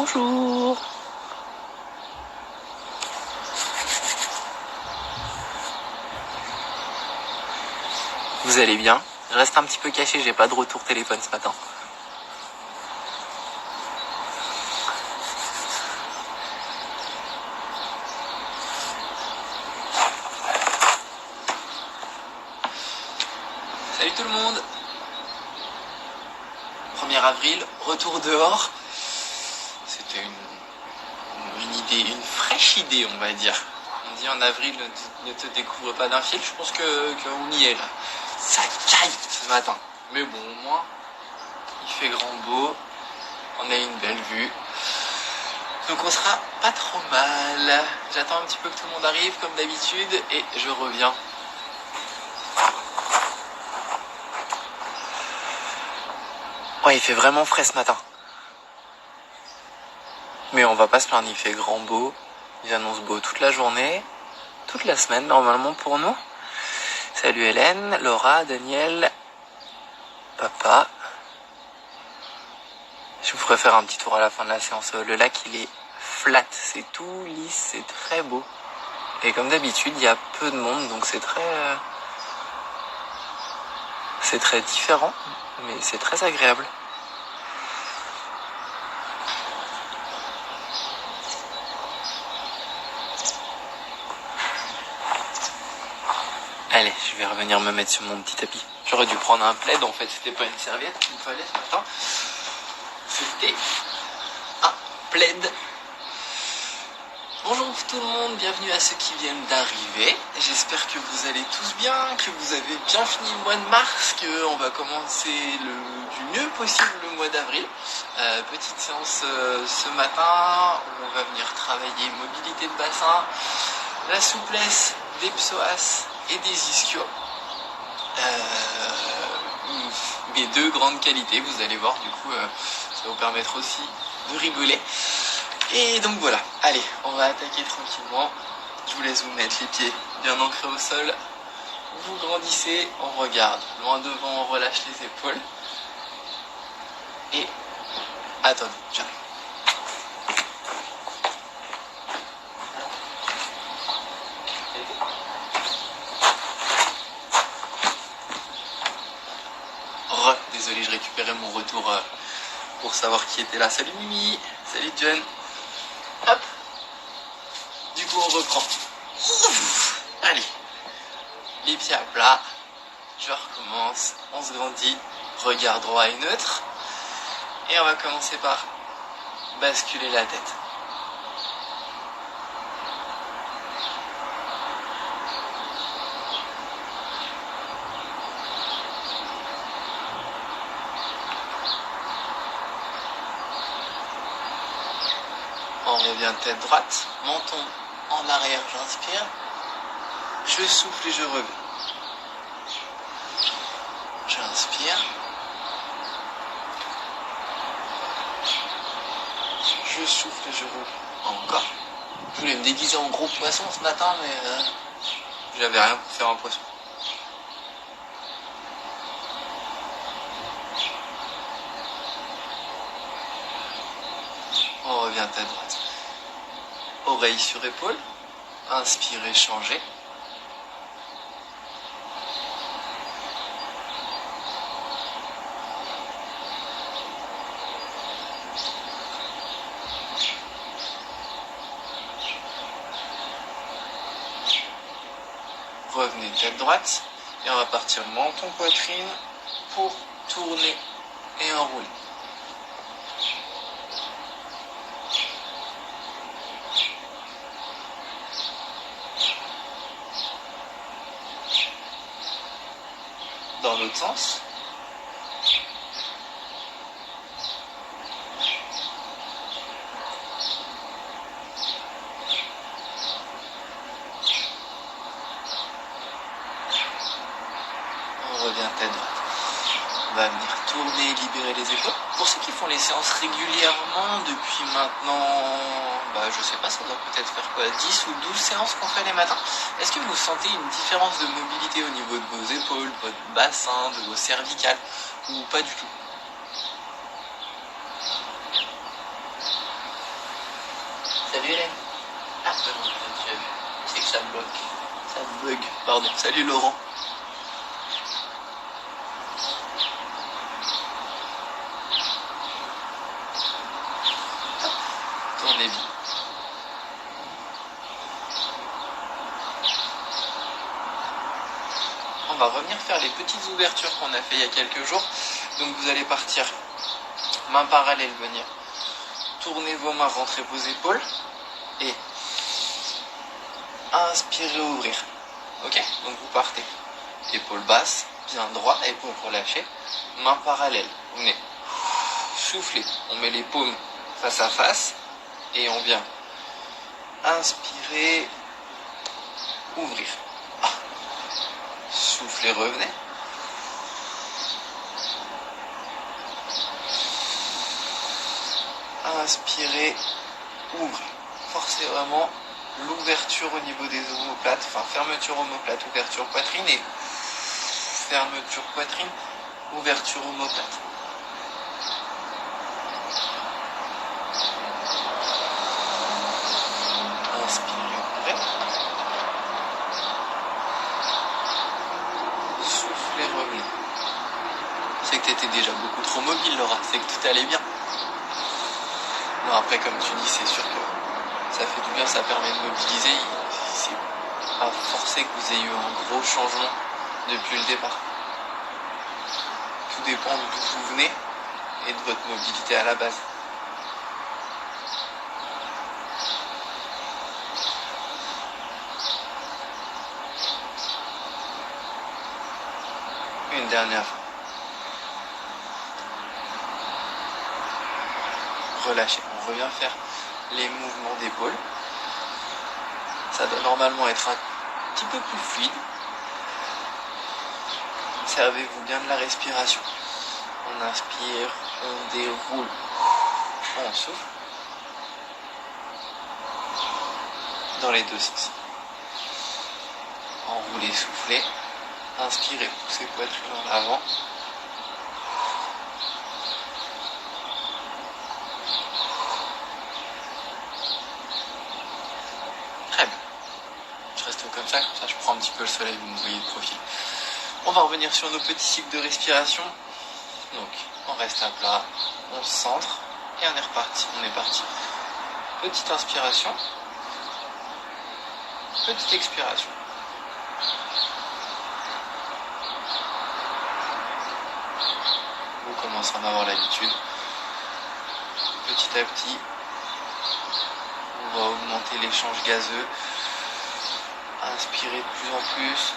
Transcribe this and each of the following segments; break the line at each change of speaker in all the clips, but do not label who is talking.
Bonjour. Vous allez bien? Je reste un petit peu caché, j'ai pas de retour téléphone ce matin. Salut tout le monde. 1er avril, retour dehors. C'était une idée, une fraîche idée on va dire. On dit en avril ne te découvre pas d'un fil, je pense qu'on y est là. Ça caille ce matin. Mais bon, au moins, il fait grand beau, on a une belle vue. Donc on sera pas trop mal. J'attends un petit peu que tout le monde arrive comme d'habitude et je reviens. Ouais, il fait vraiment frais ce matin. Mais on va pas se plaindre, il fait grand beau. Ils annoncent beau toute la journée, toute la semaine normalement pour nous. Salut Hélène, Laura, Daniel, papa. Je vous ferai faire un petit tour à la fin de la séance. Le lac il est flat, c'est tout lisse, c'est très beau. Et comme d'habitude, il y a peu de monde, donc c'est très différent, mais c'est très agréable. Allez, je vais revenir me mettre sur mon petit tapis. J'aurais dû prendre un plaid, en fait, c'était pas une serviette qu'il me fallait ce matin. C'était un plaid. Bonjour tout le monde, bienvenue à ceux qui viennent d'arriver. J'espère que vous allez tous bien, que vous avez bien fini le mois de mars, qu'on va commencer du mieux possible le mois d'avril. Petite séance ce matin où on va venir travailler mobilité de bassin, la souplesse des psoas et des ischios. Mes deux grandes qualités, vous allez voir, du coup ça va vous permettre aussi de rigoler. Et donc voilà, allez, on va attaquer tranquillement. Je vous laisse vous mettre les pieds bien ancrés au sol. Vous grandissez, on regarde. Loin devant, on relâche les épaules. Et attendez, j'arrive. Désolé, je récupérais mon retour pour savoir qui était là. Salut Mimi, salut John. Hop. Du coup, on reprend. Ouf. Allez. Les pieds à plat. Je recommence. On se grandit. Regard droit et neutre. Et on va commencer par basculer la tête. On revient tête droite, menton en arrière, j'inspire. Je souffle et je reviens. J'inspire. Je souffle et je reviens. Encore. Je voulais me déguiser en gros poisson ce matin, mais j'avais rien pour faire un poisson. On revient tête droite. Oreille sur épaule. Inspirez, changez. Revenez tête droite. Et on va partir menton poitrine pour tourner et enrouler. Dans l'autre sens. On revient tête droite. On va venir tourner, libérer les épaules. Pour ceux qui font les séances régulièrement depuis maintenant, je sais pas, ça doit peut-être faire quoi, 10 ou 12 séances qu'on fait les matins. Est-ce que vous sentez une différence de mobilité au niveau de vos épaules, de votre bassin, de vos cervicales, ou pas du tout? T'as vu Hélène? Ah non, j'ai vu. C'est que ça bloque. Ça bug, pardon. Salut Laurent. Tournez bien. On va revenir faire les petites ouvertures qu'on a fait il y a quelques jours. Donc vous allez partir main parallèle, venir tourner vos mains, rentrer vos épaules et inspirer, ouvrir. Ok? Donc vous partez. Épaules basses, bien droit, épaules relâchées, main parallèle. Vous venez souffler. On met les paumes face à face et on vient inspirer, ouvrir. Soufflez, revenez. Inspirez, ouvrez. Forcez vraiment l'ouverture au niveau des omoplates, enfin fermeture omoplate, ouverture poitrine et fermeture poitrine, ouverture omoplate. Inspirez, ouvrez. Soufflez, revenez. C'est que tu étais déjà beaucoup trop mobile, Laura, c'est que tout allait bien. Non, après, comme tu dis, c'est sûr que ça fait du bien, ça permet de mobiliser. C'est pas forcé que vous ayez eu un gros changement depuis le départ. Tout dépend d'où vous venez et de votre mobilité à la base. Une dernière fois. Relâchez. On revient faire les mouvements d'épaule. Ça doit normalement être un petit peu plus fluide. Servez-vous bien de la respiration. On inspire, on déroule, on souffle. Dans les deux sens. Enroulez, soufflez. Inspirez, poussez poitrine en avant. Très bien. Je reste comme ça je prends un petit peu le soleil, vous me voyez de profil. On va revenir sur nos petits cycles de respiration. Donc, on reste à plat, on se centre et on est reparti. On est parti. Petite inspiration, petite expiration. Vous commencez à en avoir l'habitude. Petit à petit, on va augmenter l'échange gazeux. Inspirez de plus en plus.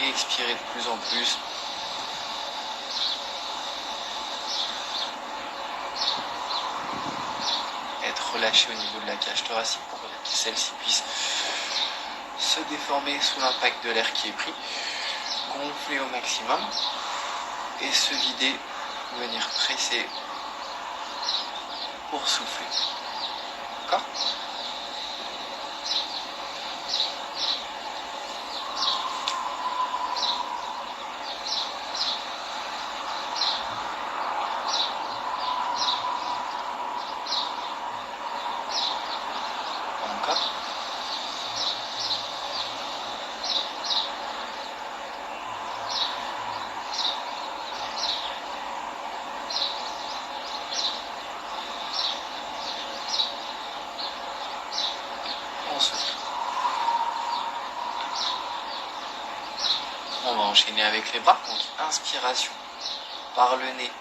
Et expirez de plus en plus. Être relâché au niveau de la cage thoracique pour que celle-ci puisse se déformer sous l'impact de l'air qui est pris. Gonfler au maximum. Et se vider, venir presser pour souffler. D'accord ? Encore. On souffle. On va enchaîner avec les bras. Donc inspiration par le nez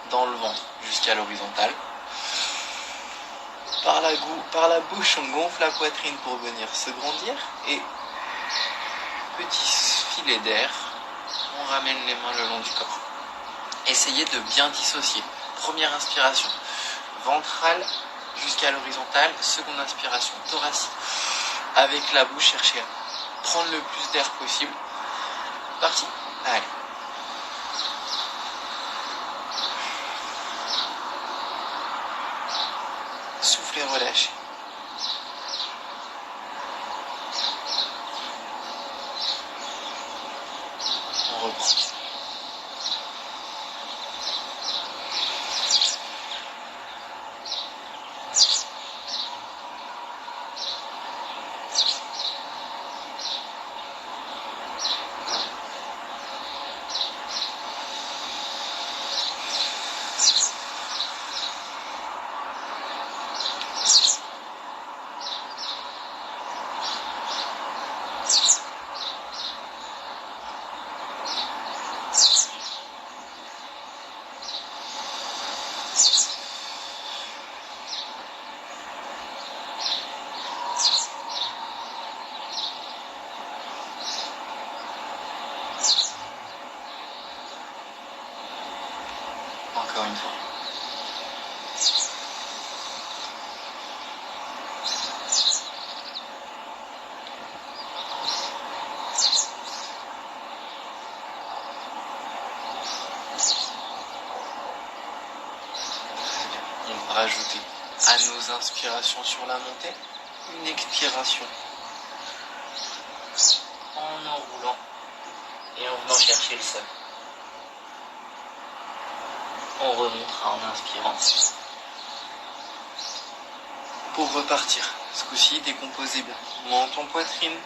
dans le ventre jusqu'à l'horizontale. Par la bouche, on gonfle la poitrine pour venir se grandir et petit filet d'air, on ramène les mains le long du corps. Essayez de bien dissocier. Première inspiration, ventrale jusqu'à l'horizontale. Seconde inspiration, thoracique. Avec la bouche, cherchez à prendre le plus d'air possible. Parti. Allez. Soufflez, relâchez. On reprend. encore une fois. On va rajouter à nos inspirations sur la montée une expiration en enroulant et en venant chercher le sol. On remontera en inspirant pour repartir. Ce coup-ci, décomposez bien. Menton, poitrine,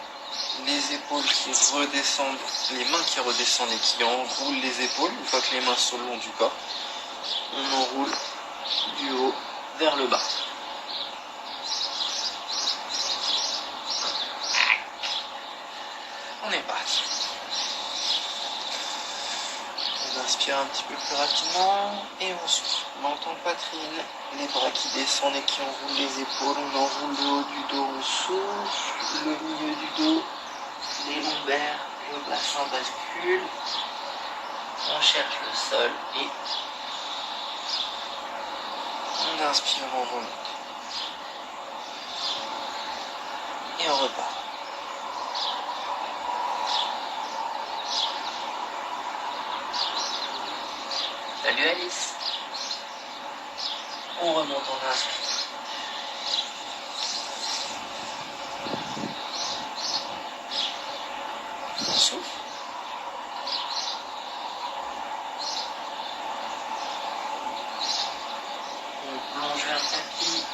les épaules qui redescendent, les mains qui redescendent et qui enroulent les épaules. Une fois que les mains sont le long du corps, on enroule du haut vers le bas. On est parti. On inspire un petit peu plus rapidement et on souffle. Menton, poitrine, les bras qui descendent et qui enroulent les épaules. On enroule le haut du dos, on souffle, le milieu du dos, les lombaires, le bassin bascule. On cherche le sol et on inspire, on remonte. Et on repart. Salut Alice. On remonte, on inspire. On souffle. On plonge vers le tapis.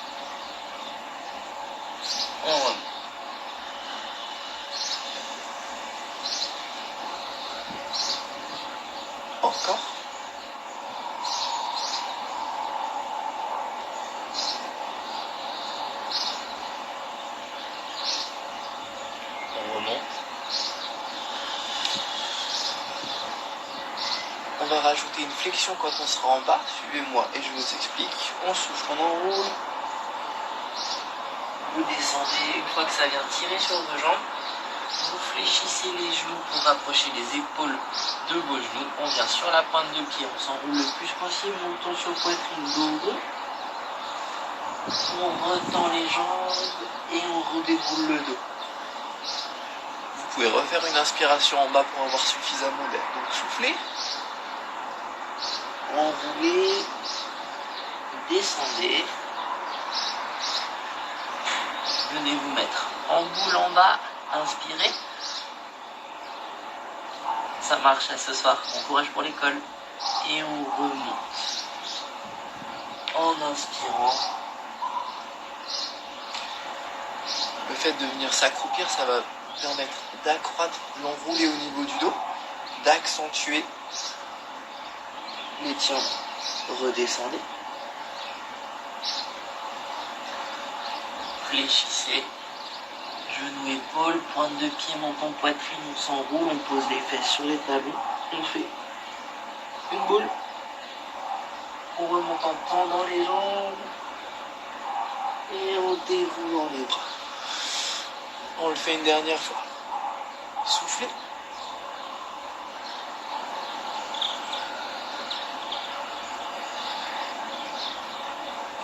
On remonte. Encore. On remonte. On va rajouter une flexion quand on sera en bas. Suivez-moi et je vous explique. On souffle, on enroule. Vous descendez. Une fois que ça vient tirer sur vos jambes, vous fléchissez les genoux pour rapprocher les épaules de vos genoux. On vient sur la pointe de pied, on s'enroule le plus possible, montons sur poitrine, dos rond. On retend les jambes et on redéroule le dos. Vous pouvez refaire une inspiration en bas pour avoir suffisamment d'air. Donc soufflez, enroulez, descendez. Venez vous mettre en boule en bas, inspirez. Ça marche à ce soir, bon courage pour l'école. Et on remonte. En inspirant. Le fait de venir s'accroupir, ça va permettre d'accroître l'enroulé au niveau du dos, d'accentuer l'étirement. Redescendez. Fléchissez. Genoux, épaules, pointe de pied, menton, poitrine, on s'enroule, on pose les fesses sur les talons, on fait une boule, on remonte en tendant les jambes et en déroulant les bras. On le fait une dernière fois. Soufflez.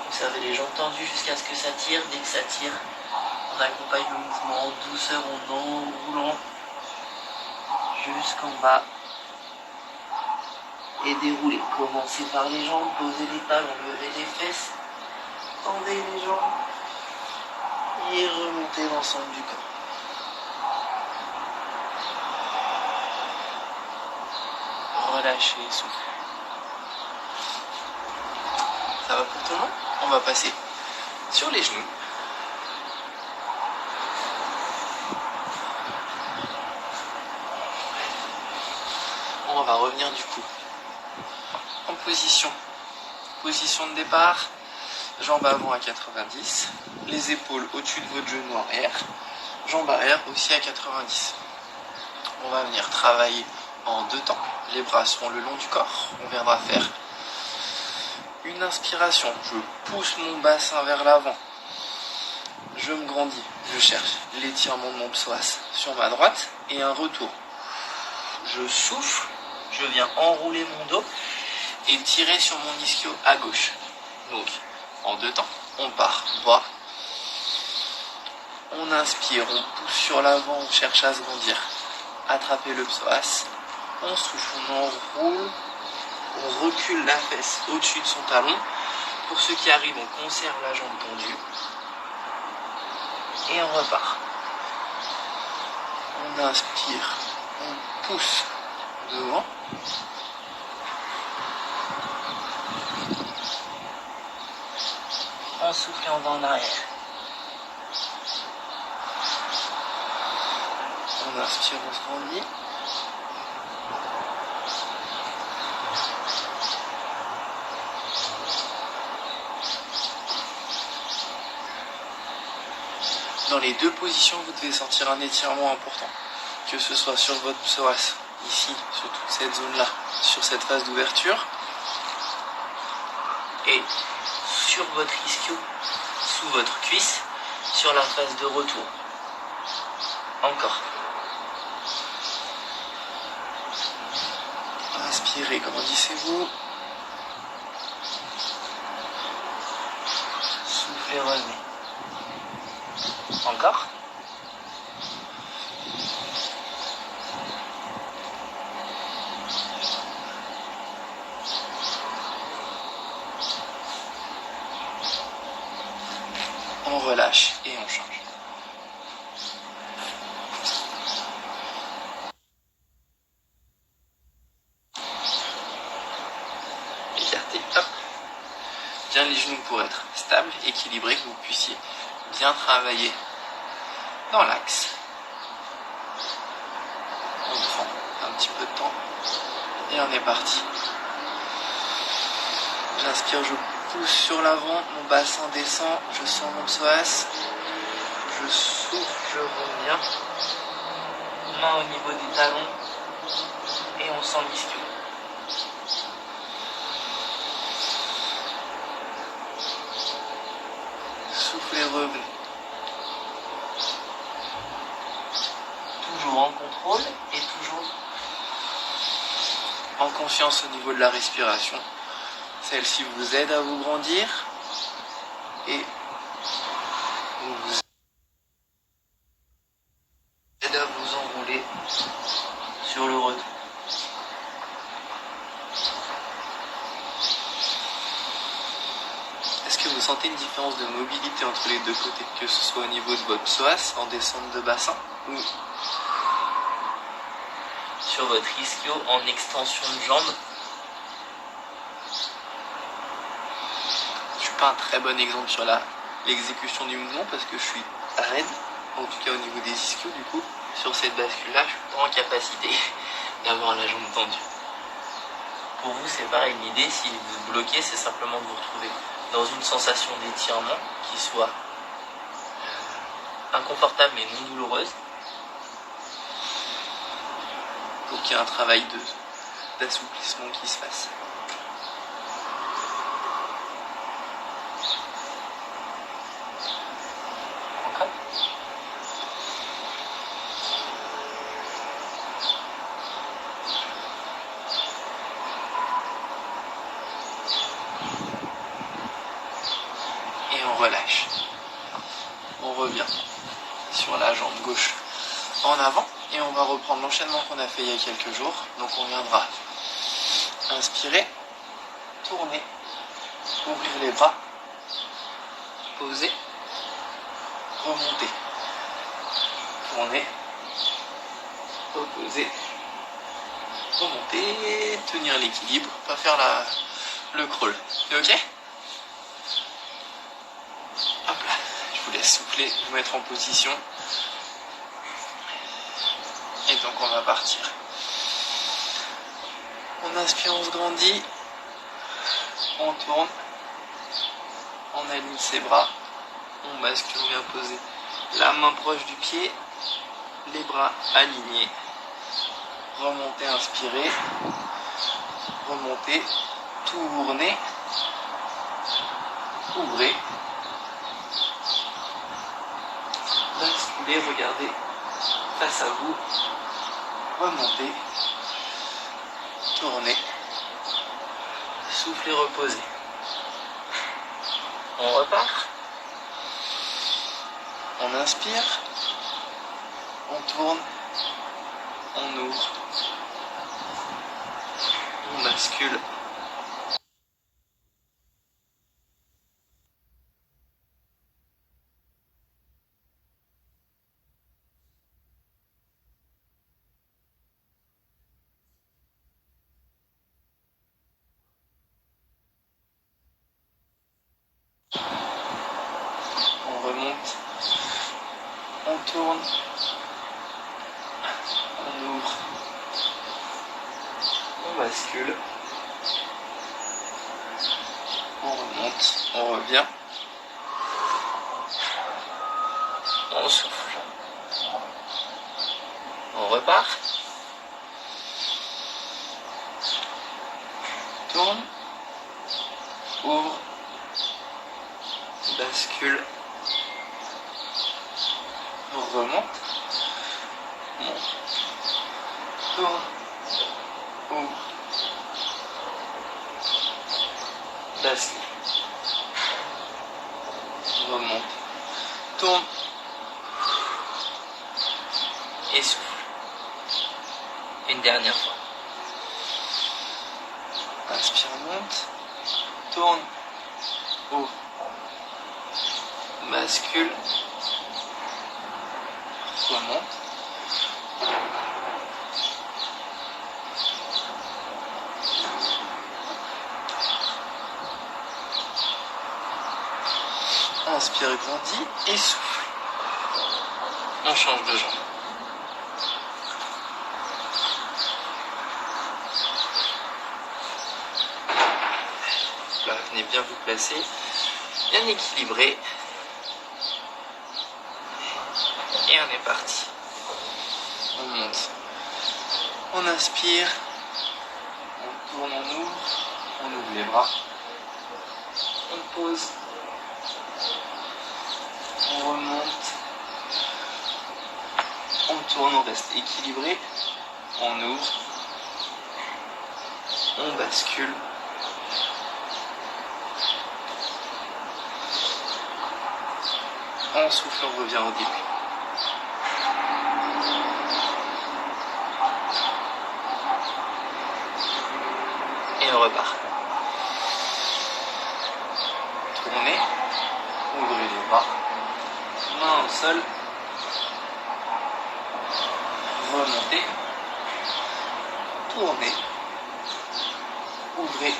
Observez les jambes tendues jusqu'à ce que ça tire. Dès que ça tire, on accompagne le mouvement en douceur, en enroulant jusqu'en bas et déroulez. Commencez par les jambes, posez les talons, levez les fesses, tendez les jambes et remontez l'ensemble du corps. Relâchez, soufflez. Ça va pour tout le monde? On va passer sur les genoux. On va revenir du coup en position de départ, jambes avant à 90, les épaules au-dessus de votre genou arrière, jambes arrière aussi à 90. On va venir travailler en deux temps, les bras seront le long du corps, on viendra faire une inspiration, je pousse mon bassin vers l'avant, je me grandis, je cherche l'étirement de mon psoas sur ma droite et un retour. Je souffle, je viens enrouler mon dos et tirer sur mon ischio à gauche. Donc, en 2 temps, on part droit, on inspire, on pousse sur l'avant, on cherche à se grandir, attraper le psoas, on souffle, on enroule, on recule la fesse au-dessus de son talon. Pour ceux qui arrivent, on conserve la jambe tendue et on repart. On inspire, on pousse devant. On souffle et on va en arrière. On inspire, on se grandit. Dans les 2 positions, vous devez sentir un étirement important. Que ce soit sur votre psoas, ici, sur toute cette zone-là, sur cette phase d'ouverture, et sur votre ischio, sous votre cuisse, sur la phase de retour. Encore. Inspirez, grandissez-vous. Soufflez, revenez. Encore. On relâche et on change. Écartez, hop. Bien les genoux pour être stable, équilibré, que vous puissiez bien travailler dans l'axe. On prend un petit peu de temps et on est parti. J'inspire, je pousse sur l'avant, mon bassin descend, je sens mon psoas, je souffle, je reviens, main au niveau des talons et on sent l'ischio. Soufflez, revenez. Toujours en contrôle et toujours en confiance au niveau de la respiration. Celle-ci vous aide à vous grandir et vous aide à vous enrouler sur le retour. Est-ce que vous sentez une différence de mobilité entre les 2 côtés, que ce soit au niveau de votre psoas en descente de bassin ou sur votre ischio en extension de jambe? Je suis pas un très bon exemple sur l'exécution du mouvement parce que je suis raide, en tout cas au niveau des ischios du coup. Sur cette bascule-là, je suis pas en capacité d'avoir la jambe tendue. Pour vous, c'est pareil, l'idée, si vous bloquez, c'est simplement de vous retrouver dans une sensation d'étirement qui soit inconfortable mais non douloureuse. Pour qu'il y ait un travail d'assouplissement qui se fasse. Encore. Et on relâche. On revient sur la jambe gauche en avant. Et on va reprendre l'enchaînement qu'on a fait il y a quelques jours. Donc on viendra inspirer, tourner, ouvrir les bras, poser, remonter, tourner, reposer, remonter, tenir l'équilibre, pas faire le crawl. C'est ok? Hop là, je vous laisse souffler, vous mettre en position. Et donc on va partir. On inspire, on se grandit. On tourne. On aligne ses bras. On bascule bien posé. La main proche du pied. Les bras alignés. Remontez, inspirez. Remontez. Tournez. Ouvrez. Basculez, regardez face à vous. Remontez. Tournez. Souffle et reposez. On repart. On inspire. On tourne. On ouvre. On bascule. On remonte. On tourne. On ouvre. On bascule. On remonte. On revient. On souffle. On repart. Tourne. Ouvre. Bascule. On remonte. Monte. Tourne. Ouvre. Bascule. Remonte. Tourne. Et souffle. Une dernière fois. Inspire, monte. Tourne. Ouvre. Bascule. Remonte. Inspire, grandit et souffle. On change de jambe. Là, venez bien vous placer, bien équilibré. Et on est parti. On monte. On inspire. On tourne, on ouvre les bras. On pose. On remonte. On tourne, on reste équilibré. On ouvre. On bascule. On souffle, on revient au début. Et on repart. Tournez. Ouvrez les bras. Main au sol. Remontez. Tournez. Ouvrez.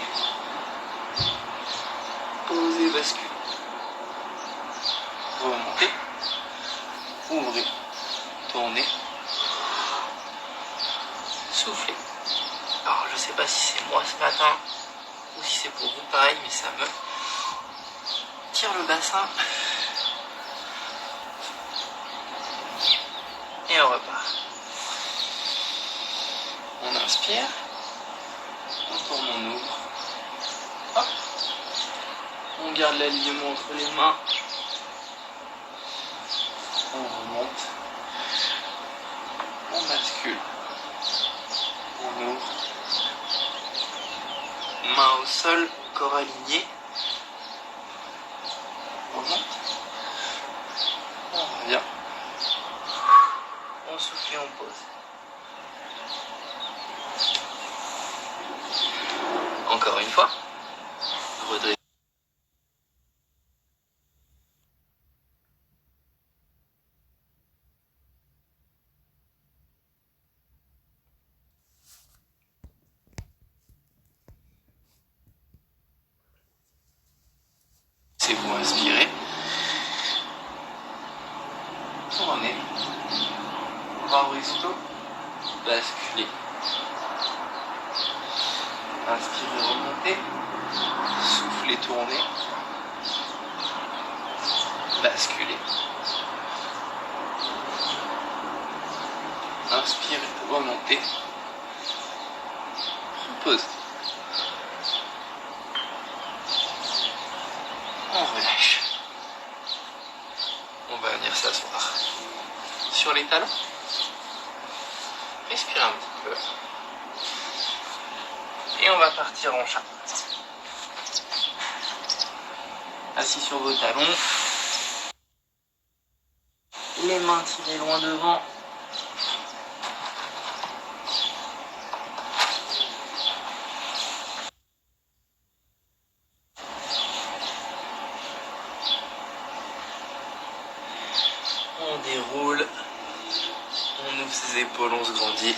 Posez, basculez. Remontez. Ouvrez. Tournez. Soufflez. Alors je sais pas si c'est moi ce matin ou si c'est pour vous pareil, mais ça me tire le bassin. Et on repart. On inspire. On tourne, on ouvre. Hop. On garde l'alignement entre les mains. On remonte. On bascule. On ouvre. Main au sol, corps aligné. On remonte. On revient. On souffle et on pose. Encore une fois. Redressez. Laissez-vous inspirer. Tournez. Bras horizontaux. Basculez. Inspirez, remontez. Soufflez, tournez. Basculez. Inspirez, remontez. Repose. On relâche. On va venir s'asseoir sur les talons. Respirez un petit peu. Et on va partir en chat. Assis sur vos talons. Les mains tirées loin devant. On déroule. On ouvre ses épaules, on se grandit.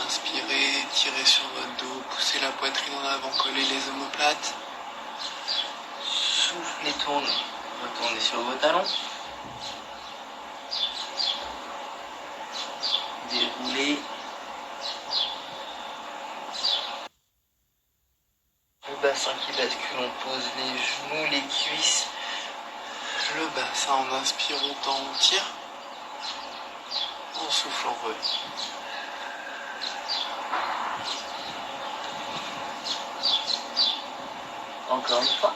Inspirez, tirez sur votre dos, poussez la poitrine en avant, collez les omoplates. Soufflez, tournez. Retournez sur vos talons. Déroulez. Le bassin qui bascule, on pose les genoux, les cuisses. Le bassin en inspirant, on tire. En soufflant, on revient. Encore une fois.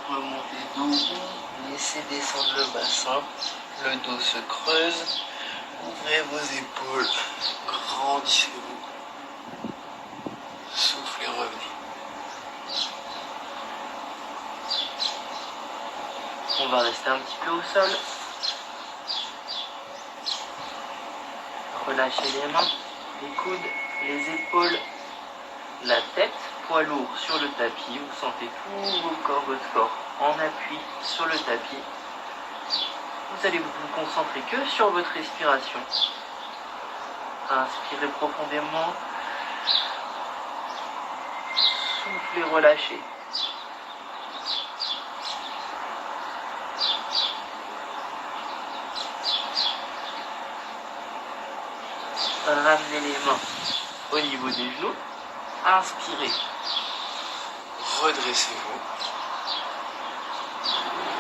Remontez dos rond, laissez descendre le bassin. Le dos se creuse. Ouvrez vos épaules. Grandissez-vous. Soufflez, revenez. On va rester un petit peu au sol. Relâchez les mains, les coudes, les épaules, la tête, poids lourd sur le tapis. Vous sentez tout votre corps en appui sur le tapis. Vous allez vous concentrer que sur votre respiration. Inspirez profondément. Soufflez, relâchez. Ramenez les mains au niveau des genoux. Inspirez. Redressez-vous.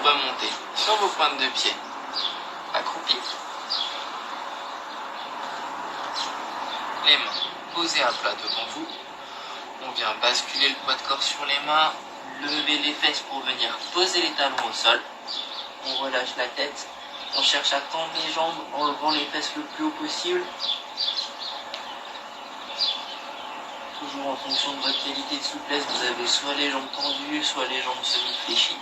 Remontez sur vos pointes de pied. Accroupi. Les mains posées à plat devant vous. On vient basculer le poids de corps sur les mains. Lever les fesses pour venir poser les talons au sol. On relâche la tête. On cherche à tendre les jambes en levant les fesses le plus haut possible. Toujours en fonction de votre qualité de souplesse, vous avez soit les jambes tendues, soit les jambes semi-fléchies.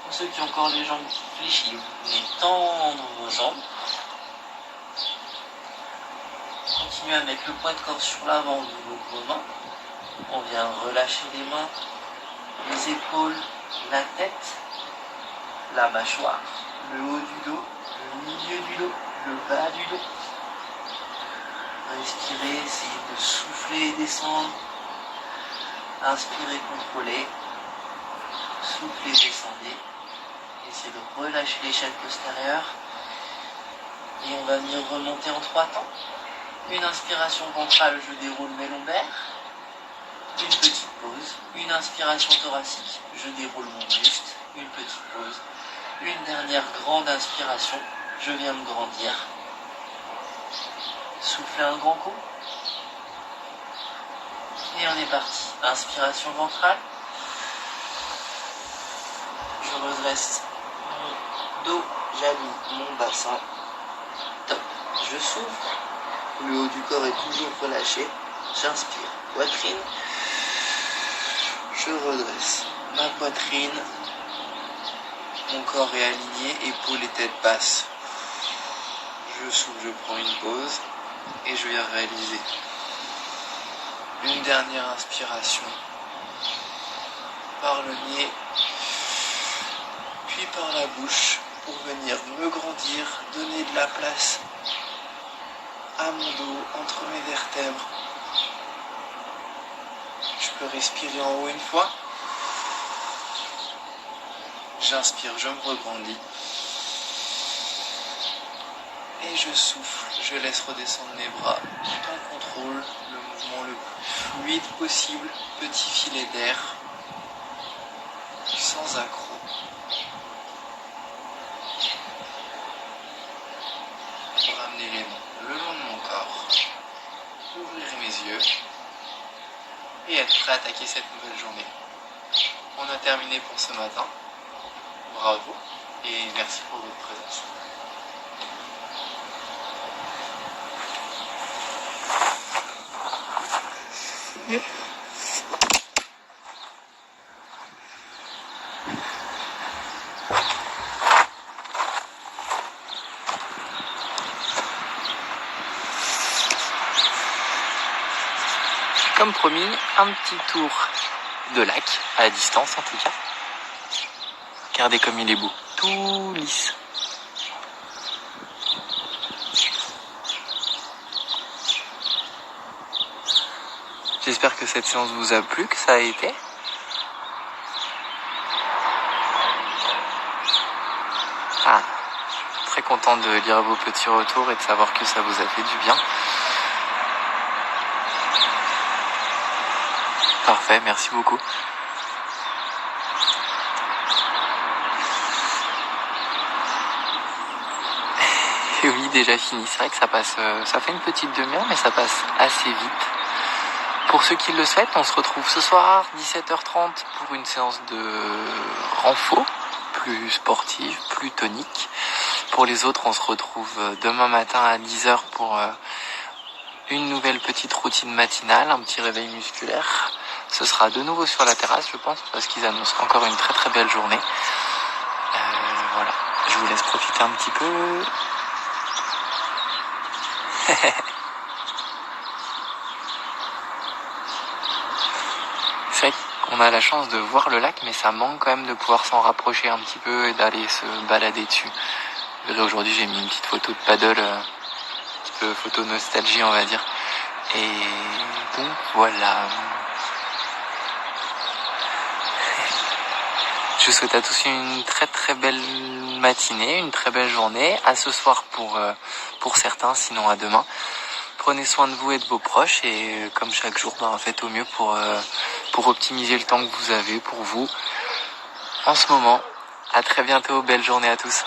Pour ceux qui ont encore les jambes fléchies, vous venez tendre vos jambes. Continuez à mettre le poids de corps sur l'avant au niveau de vos mains. On vient relâcher les mains, les épaules, la tête, la mâchoire, le haut du dos, le milieu du dos, le bas du dos. Respirez, essayez de souffler et descendre. Inspirez, contrôlez. Soufflez, descendez. Essayez de relâcher l'échelle postérieure. Et on va venir remonter en 3 temps. Une inspiration ventrale, je déroule mes lombaires. Une petite pause. Une inspiration thoracique, je déroule mon buste. Une petite pause. Une dernière grande inspiration, je viens me grandir. Soufflez un grand coup. Et on est parti. Inspiration ventrale. Je redresse mon dos, j'aligne mon bassin. Top. Je souffle. Le haut du corps est toujours relâché. J'inspire. Poitrine. Je redresse ma poitrine. Mon corps est aligné. Épaules et tête basse. Je souffle, je prends une pause. Et je vais réaliser une dernière inspiration par le nez, puis par la bouche pour venir me grandir, donner de la place à mon dos, entre mes vertèbres. Je peux respirer en haut une fois. J'inspire, je me regrandis. Et je souffle, je laisse redescendre mes bras tout en contrôle, le mouvement le plus fluide possible, petit filet d'air, sans accroc. Ramener les mains le long de mon corps, ouvrir mes yeux et être prêt à attaquer cette nouvelle journée. On a terminé pour ce matin. Bravo et merci pour votre présence. Comme promis, un petit tour de lac, à distance en tout cas. Regardez comme il est beau, tout lisse. J'espère que cette séance vous a plu, que ça a été. Ah, très content de lire vos petits retours et de savoir que ça vous a fait du bien. Parfait, merci beaucoup. Et oui, déjà fini. C'est vrai que ça fait une petite demi-heure, mais ça passe assez vite. Pour ceux qui le souhaitent, on se retrouve ce soir, 17h30, pour une séance de renfo, plus sportive, plus tonique. Pour les autres, on se retrouve demain matin à 10h pour une nouvelle petite routine matinale, un petit réveil musculaire. Ce sera de nouveau sur la terrasse, je pense, parce qu'ils annoncent encore une très très belle journée. Voilà, je vous laisse profiter un petit peu. C'est vrai qu'on a la chance de voir le lac, mais ça manque quand même de pouvoir s'en rapprocher un petit peu et d'aller se balader dessus. Vous verrez, aujourd'hui j'ai mis une petite photo de paddle, un petit peu photo nostalgie on va dire. Et donc voilà. Je vous souhaite à tous une très très belle matinée, une très belle journée. À ce soir pour certains, sinon à demain. Prenez soin de vous et de vos proches et comme chaque jour, faites au mieux pour optimiser le temps que vous avez pour vous en ce moment. À très bientôt, belle journée à tous.